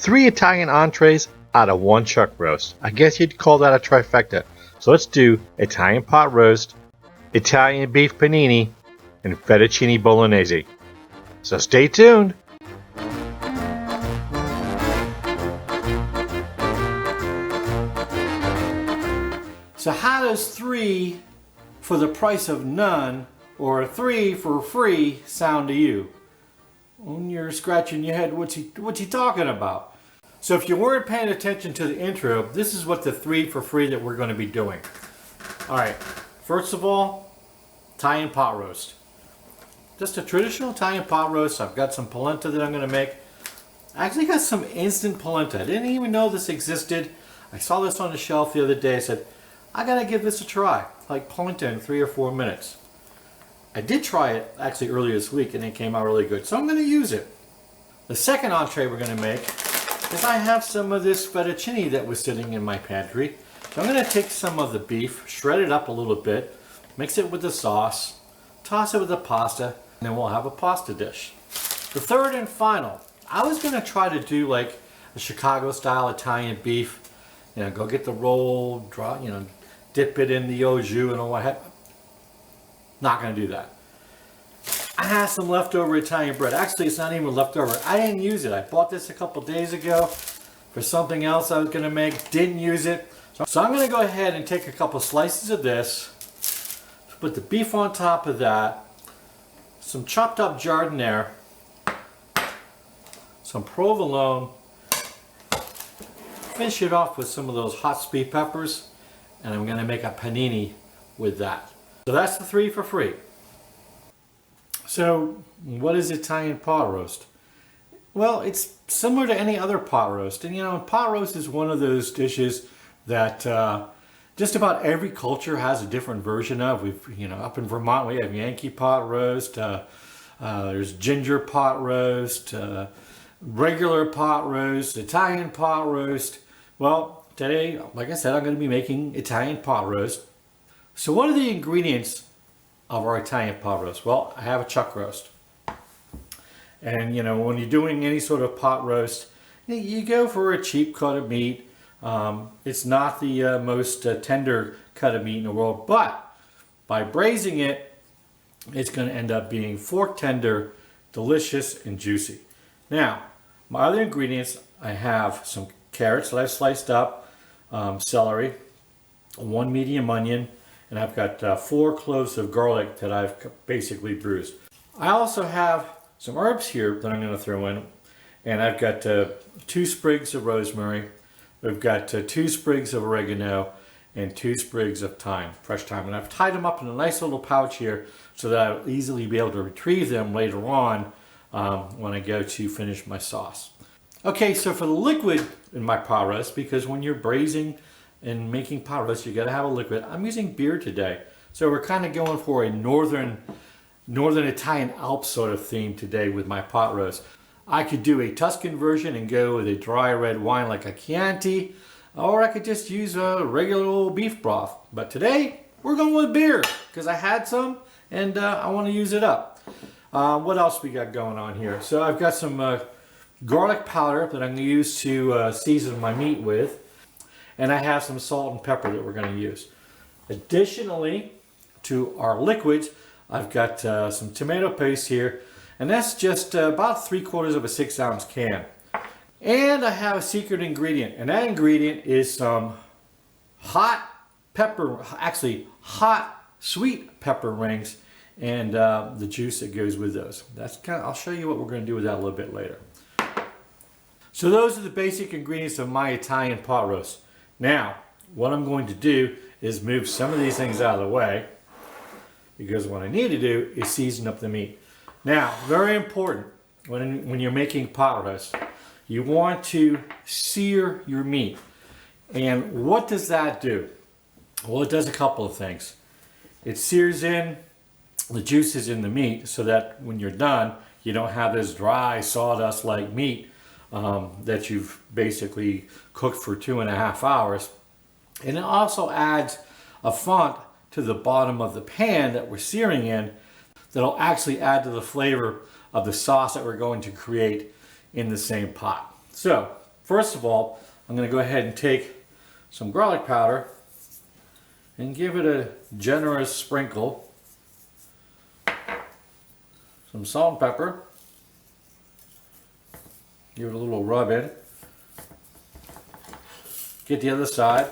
3 Italian entrees out of 1 chuck roast. I guess you'd call that a trifecta. So let's do Italian pot roast, Italian beef panini, and fettuccine bolognese. So stay tuned. So how does 3 for the price of none or 3 for free sound to you? When you're scratching your head, what's he talking about? So if you weren't paying attention to the intro, this is what the 3 for free that we're going to be doing. All right, first of all, Italian pot roast. Just a traditional Italian pot roast. I've got some polenta that I'm going to make. I actually got some instant polenta. I didn't even know this existed. I saw this on the shelf the other day. I said, I got to give this a try. Like polenta in 3 or 4 minutes. I did try it actually earlier this week and it came out really good. So I'm going to use it. The second entree we're going to make is I have some of this fettuccine that was sitting in my pantry. So I'm going to take some of the beef, shred it up a little bit, mix it with the sauce, toss it with the pasta, and then we'll have a pasta dish. The third and final, I was going to try to do like a Chicago style Italian beef. You know, go get the roll, draw, you know, dip it in the au jus and all that. Not going to do that. I have some leftover Italian bread. Actually, it's not even leftover. I didn't use it. I bought this a couple days ago for something else I was going to make. Didn't use it. So I'm going to go ahead and take a couple slices of this. Put the beef on top of that. Some chopped up giardiniera. Some provolone. Finish it off with some of those hot sweet peppers. And I'm going to make a panini with that. So that's the 3 for free. So what is Italian pot roast? Well, it's similar to any other pot roast. And you know, pot roast is one of those dishes that just about every culture has a different version of. You know, up in Vermont we have Yankee pot roast, there's ginger pot roast, regular pot roast, Italian pot roast. Well, today, like I said, I'm going to be making Italian pot roast. So what are the ingredients of our Italian pot roast? Well, I have a chuck roast. And you know, when you're doing any sort of pot roast, you go for a cheap cut of meat. It's not the most tender cut of meat in the world, but by braising it, it's going to end up being fork tender, delicious, and juicy. Now, my other ingredients, I have some carrots that I've sliced up, celery, 1 medium onion, and I've got 4 cloves of garlic that I've basically bruised. I also have some herbs here that I'm going to throw in, and I've got 2 sprigs of rosemary, we've got 2 sprigs of oregano, and 2 sprigs of thyme, fresh thyme. And I've tied them up in a nice little pouch here so that I'll easily be able to retrieve them later on when I go to finish my sauce. Okay, so for the liquid in my pot roast, because when you're braising and making pot roast, you got to have a liquid. I'm using beer today, so we're kind of going for a northern Italian Alps sort of theme today with my pot roast. I could do a Tuscan version and go with a dry red wine like a Chianti, or I could just use a regular old beef broth. But today we're going with beer because I had some and I want to use it up. What else we got going on here? So I've got some garlic powder that I'm going to use to season my meat with. And I have some salt and pepper that we're going to use. Additionally to our liquids, I've got some tomato paste here. And that's just about 3/4 of a 6-ounce can. And I have a secret ingredient. And that ingredient is some hot pepper, actually hot sweet pepper rings. And the juice that goes with those. I'll show you what we're going to do with that a little bit later. So those are the basic ingredients of my Italian pot roast. Now, what I'm going to do is move some of these things out of the way because what I need to do is season up the meat. Now, very important, when you're making pot roast, you want to sear your meat. And what does that do? Well, it does a couple of things. It sears in the juices in the meat so that when you're done, you don't have this dry sawdust-like meat that you've basically cooked for 2.5 hours. And it also adds a font to the bottom of the pan that we're searing in that'll actually add to the flavor of the sauce that we're going to create in the same pot. So First of all, I'm going to go ahead and take some garlic powder and give it a generous sprinkle. Some salt and pepper. Give it a little rub in. Get the other side.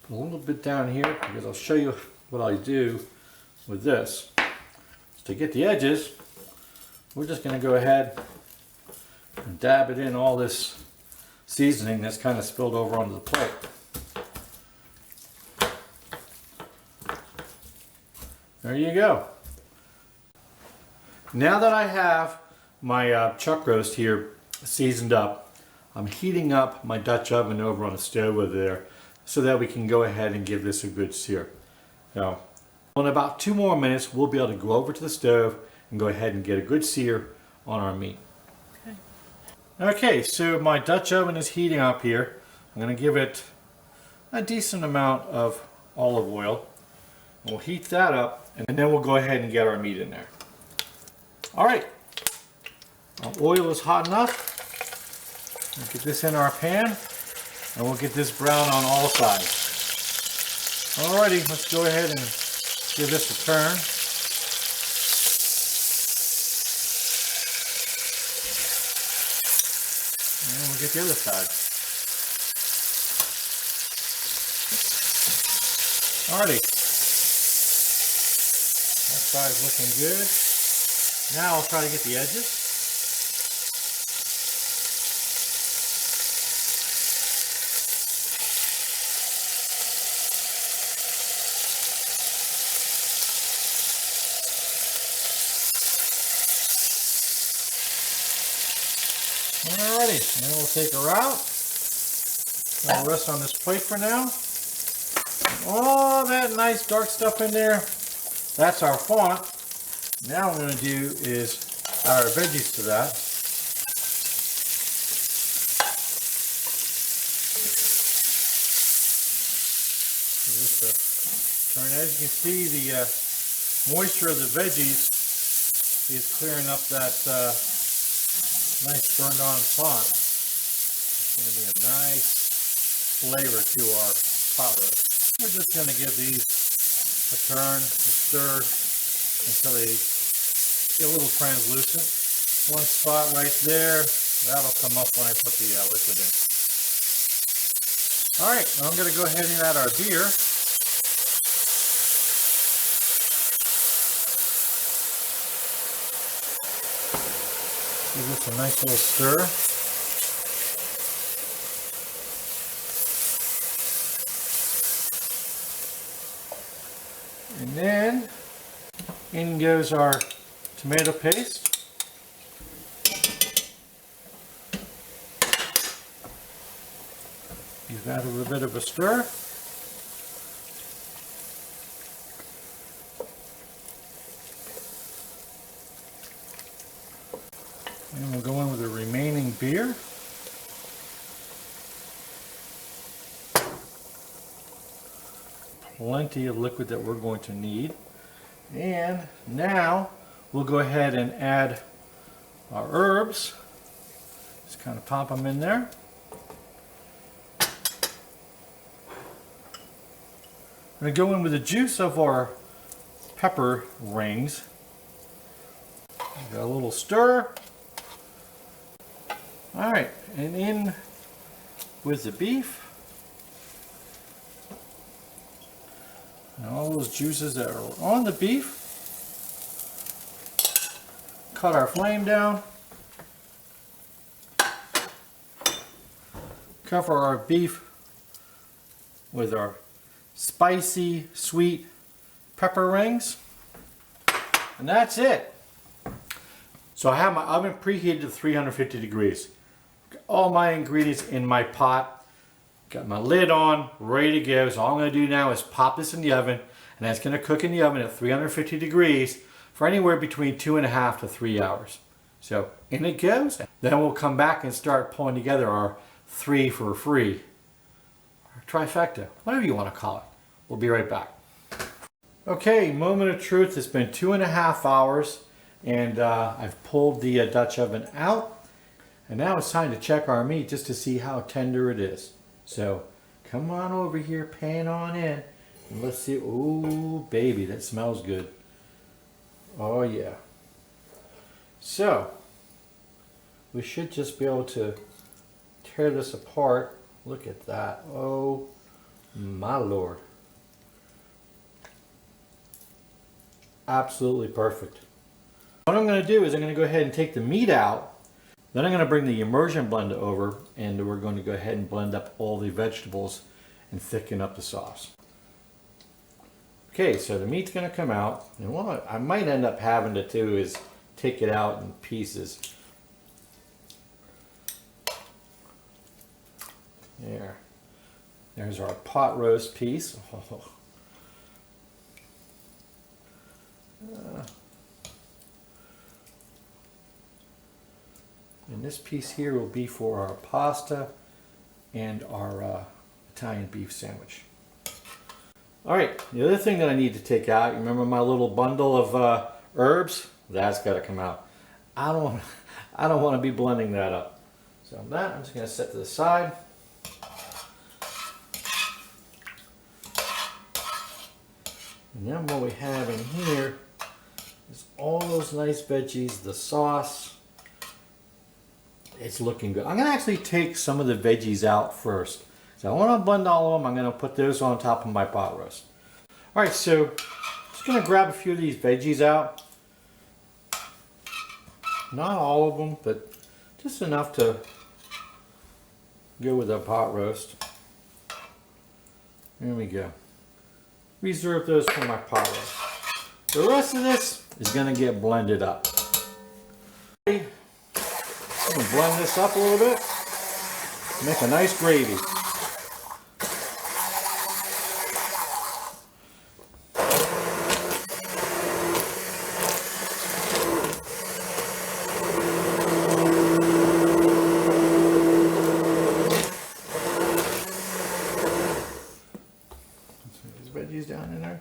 Put a little bit down here because I'll show you what I do with this. So to get the edges, we're just going to go ahead and dab it in all this seasoning that's kind of spilled over onto the plate. There you go. Now that I have my chuck roast here seasoned up, I'm heating up my Dutch oven over on the stove over there so that we can go ahead and give this a good sear. Now, in about 2 more minutes, we'll be able to go over to the stove and go ahead and get a good sear on our meat. Okay, so my Dutch oven is heating up here. I'm going to give it a decent amount of olive oil. We'll heat that up and then we'll go ahead and get our meat in there. Alright, our oil is hot enough. We'll get this in our pan and we'll get this brown on all sides. Alrighty, let's go ahead and give this a turn. And we'll get the other side. Alrighty. That side's looking good. Now I'll try to get the edges. Alrighty, and we'll take her out. I'll rest on this plate for now. All that nice dark stuff in there, that's our font. Now what I'm going to do is add our veggies to that. Just turn. As you can see, the moisture of the veggies is clearing up that nice burned on font. It's going to be a nice flavor to our pot roast. We're just going to give these a turn, a stir until they get a little translucent. One spot right there, that'll come up when I put the liquid in. Alright, I'm going to go ahead and add our beer. Give this a nice little stir. And then in goes our tomato paste. Give that a little bit of a stir. And we'll go in with the remaining beer. Plenty of liquid that we're going to need. And now we'll go ahead and add our herbs. Just kind of pop them in there. I'm going to go in with the juice of our pepper rings. Got a little stir. Alright, and in with the beef. And all those juices that are on the beef. Cut our flame down. Cover our beef with our spicy, sweet pepper rings. And that's it. So I have my oven preheated to 350 degrees. Got all my ingredients in my pot. Got my lid on, ready to go. So all I'm going to do now is pop this in the oven, and that's going to cook in the oven at 350 degrees for anywhere between 2.5 to 3 hours. So in it goes. Then we'll come back and start pulling together our 3 for free. trifecta, whatever you want to call it. We'll be right back. Okay, moment of truth. It's been 2.5 hours and I've pulled the Dutch oven out, and now it's time to check our meat just to see how tender it is. So come on over here, pan on in, and let's see. Oh baby, that smells good. Oh yeah. So we should just be able to tear this apart. Look at that. Oh my Lord. Absolutely perfect. What I'm going to do is I'm going to go ahead and take the meat out. Then I'm going to bring the immersion blender over, and we're going to go ahead and blend up all the vegetables and thicken up the sauce. Okay, so the meat's going to come out, and what I might end up having to do is take it out in pieces. There. There's our pot roast piece. Oh. And this piece here will be for our pasta and our Italian beef sandwich. All right, the other thing that I need to take out, you remember my little bundle of herbs? That's got to come out. I don't want to be blending that up. So that I'm just going to set to the side. And then what we have in here is all those nice veggies, the sauce. It's looking good. I'm going to actually take some of the veggies out first. So I want to blend all of them. I'm going to put those on top of my pot roast. All right, so I'm just going to grab a few of these veggies out. Not all of them, but just enough to go with our pot roast. There we go. Reserve those for my pot roast. The rest of this is going to get blended up. I'm going to blend this up a little bit. Make a nice gravy. Veggies down in there.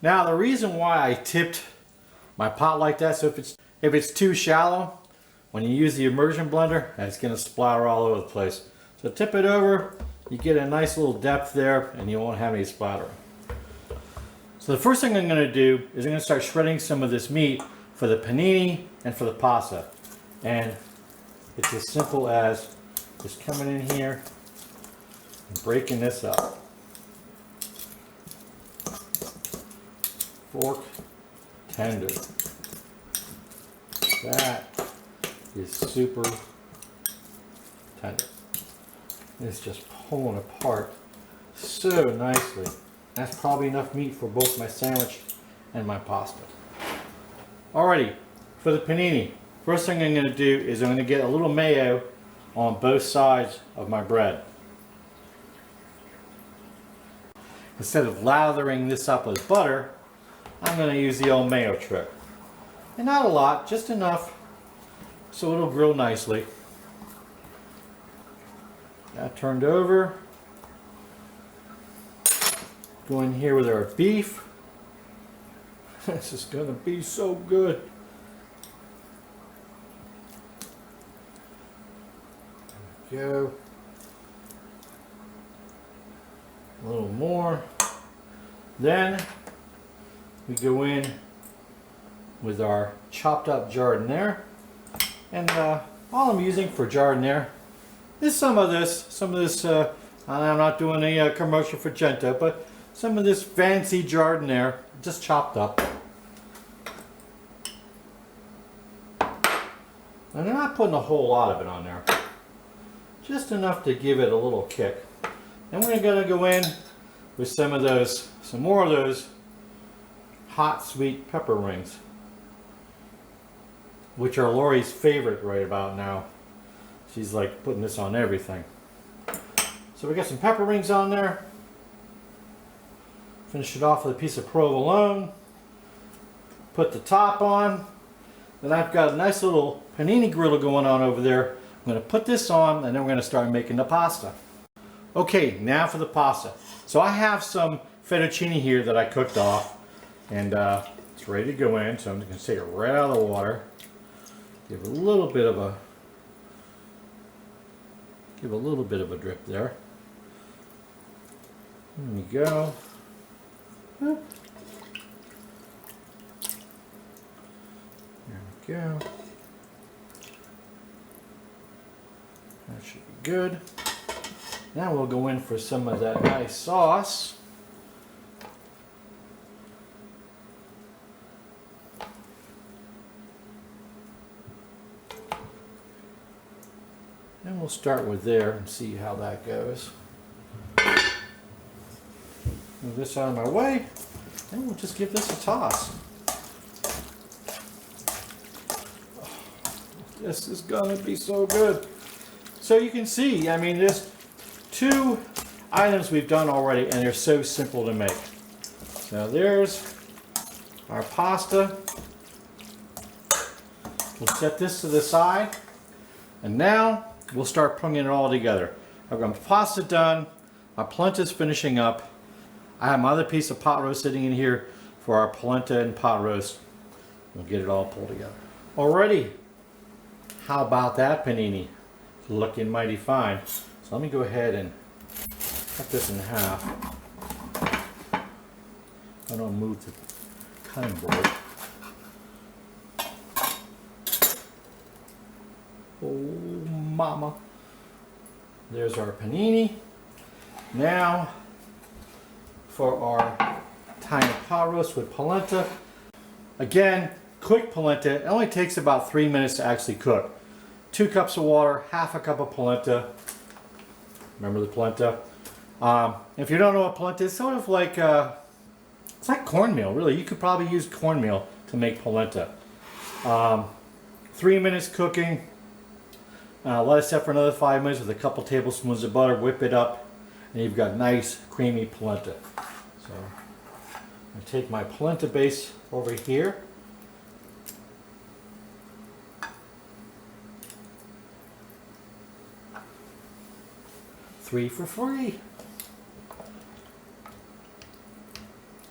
Now the reason why I tipped my pot like that, so if it's too shallow, when you use the immersion blender, it's going to splatter all over the place. So tip it over, you get a nice little depth there, and you won't have any splattering. So the first thing I'm going to do is I'm going to start shredding some of this meat for the panini and for the pasta. And it's as simple as just coming in here and breaking this up. Fork tender. That is super tender. It's just pulling apart so nicely. That's probably enough meat for both my sandwich and my pasta. Alrighty, for the panini, first thing I'm going to do is I'm going to get a little mayo on both sides of my bread. Instead of lathering this up with butter, I'm going to use the old mayo trick. And not a lot, just enough so it'll grill nicely. That turned over. Go in here with our beef. This is going to be so good. There we go. A little more. Then we go in with our chopped up giardiniera. And all I'm using for giardiniera is some of this, I'm not doing a commercial for Genta, but some of this fancy giardiniera, just chopped up. And I'm not putting a whole lot of it on there. Just enough to give it a little kick. Then we're going to go in with some more of those hot sweet pepper rings, which are Lori's favorite right about now. She's like putting this on everything. So we got some pepper rings on there. Finish it off with a piece of provolone. Put the top on. Then I've got a nice little panini griddle going on over there. I'm going to put this on and then we're going to start making the pasta. Okay, now for the pasta. So I have some fettuccine here that I cooked off and it's ready to go in. So I'm just going to take it right out of the water. Give a little bit of a drip there. There we go. There we go. That should be good. Now we'll go in for some of that nice sauce. And we'll start with there and see how that goes. Move this out of my way, and we'll just give this a toss. This is gonna be so good. So you can see, I mean, there's 2 items we've done already, and they're so simple to make. So there's our pasta. We'll set this to the side, and now we'll start putting it all together. I've got my pasta done, my polenta's finishing up. I have my other piece of pot roast sitting in here for our polenta and pot roast. We'll get it all pulled together. Alrighty, how about that panini? Looking mighty fine. So let me go ahead and cut this in half. I don't move the cutting board. Oh mama. There's our panini. Now for our Thai pot roast with polenta. Again, quick polenta. It only takes about 3 minutes to actually cook. 2 cups of water, half a cup of polenta. Remember the polenta? If you don't know what polenta is, it's sort of like it's like cornmeal, really. You could probably use cornmeal to make polenta. 3 minutes cooking. Let it set for another 5 minutes with a couple tablespoons of butter. Whip it up, and you've got nice creamy polenta. So I take my polenta base over here. Three for free.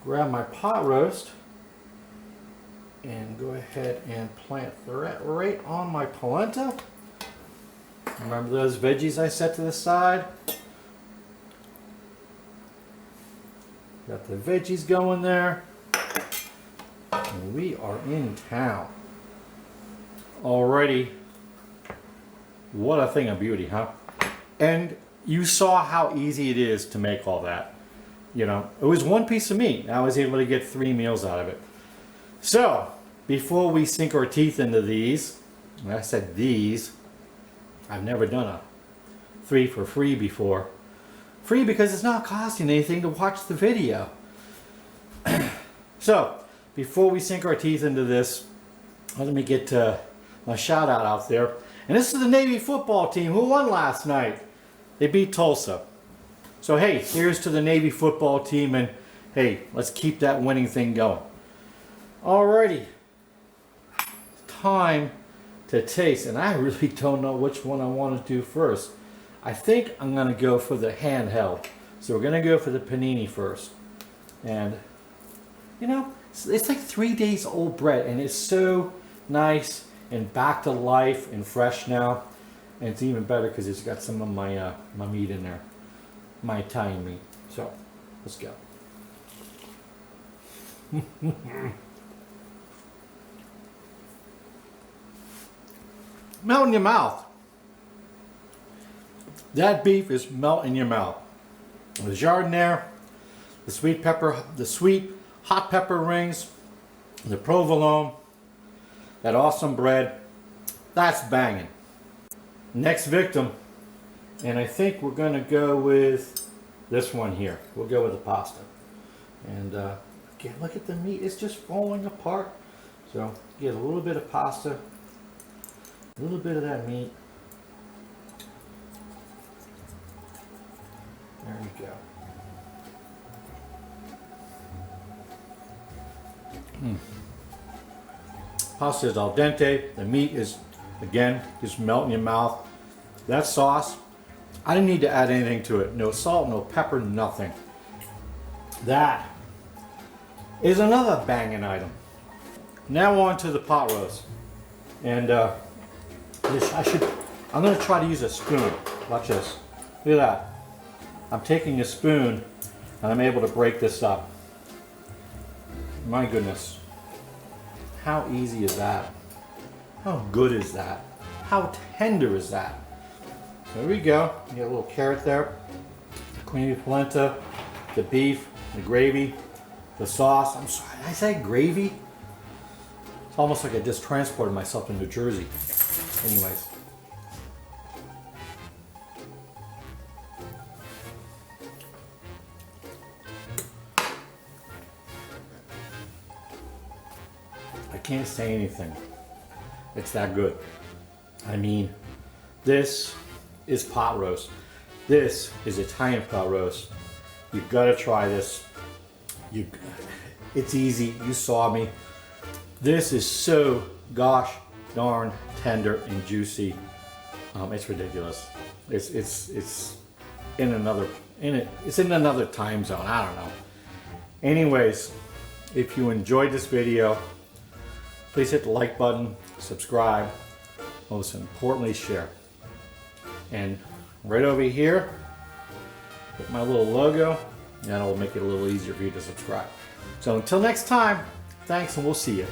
Grab my pot roast and go ahead and plant right on my polenta. Remember those veggies I set to the side? Got the veggies going there. And we are in town. Alrighty. What a thing of beauty, huh? And you saw how easy it is to make all that. You know, it was 1 piece of meat. I was able to get 3 meals out of it. So, before we sink our teeth into these, and I said these, I've never done a 3 for free before. Free because it's not costing anything to watch the video. So, before we sink our teeth into this, let me get my shout out there. And this is the Navy football team who won last night. They beat Tulsa. So hey, here's to the Navy football team, and hey, let's keep that winning thing going. Alrighty. Time to taste, and I really don't know which one I want to do first. I think I'm going to go for the handheld. So we're going to go for the panini first. And, you know, it's like 3 days old bread, and it's so nice and back to life and fresh now. And it's even better because it's got some of my my meat in there, my Italian meat. So let's go. Melt in your mouth. That beef is melt in your mouth. The jardiniere, the sweet pepper, the sweet hot pepper rings, the provolone, that awesome bread. That's banging. Next victim, and I think we're going to go with this one here. We'll go with the pasta. And again, look at the meat. It's just falling apart. So get a little bit of pasta, a little bit of that meat. There you go. Pasta is al dente. The meat is, again, just melt in your mouth. That sauce, I didn't need to add anything to it. No salt, no pepper, nothing. That is another banging item. Now on to the pot roast. And I'm going to try to use a spoon. Watch this. Look at that. I'm taking a spoon and I'm able to break this up. My goodness. How easy is that? How good is that? How tender is that? There we go. You get a little carrot there. Creamy polenta, the beef, the gravy, the sauce. I'm sorry, did I say gravy? It's almost like I just transported myself to New Jersey. Anyways. I can't say anything. It's that good. I mean, this is pot roast. This is Italian pot roast. You've got to try this. It's easy. You saw me. This is so gosh darn tender and juicy. It's ridiculous. It's in another time zone. I don't know. Anyways, if you enjoyed this video, please hit the like button, subscribe, most importantly share. And right over here, hit my little logo, and that'll make it a little easier for you to subscribe. So until next time, thanks and we'll see you.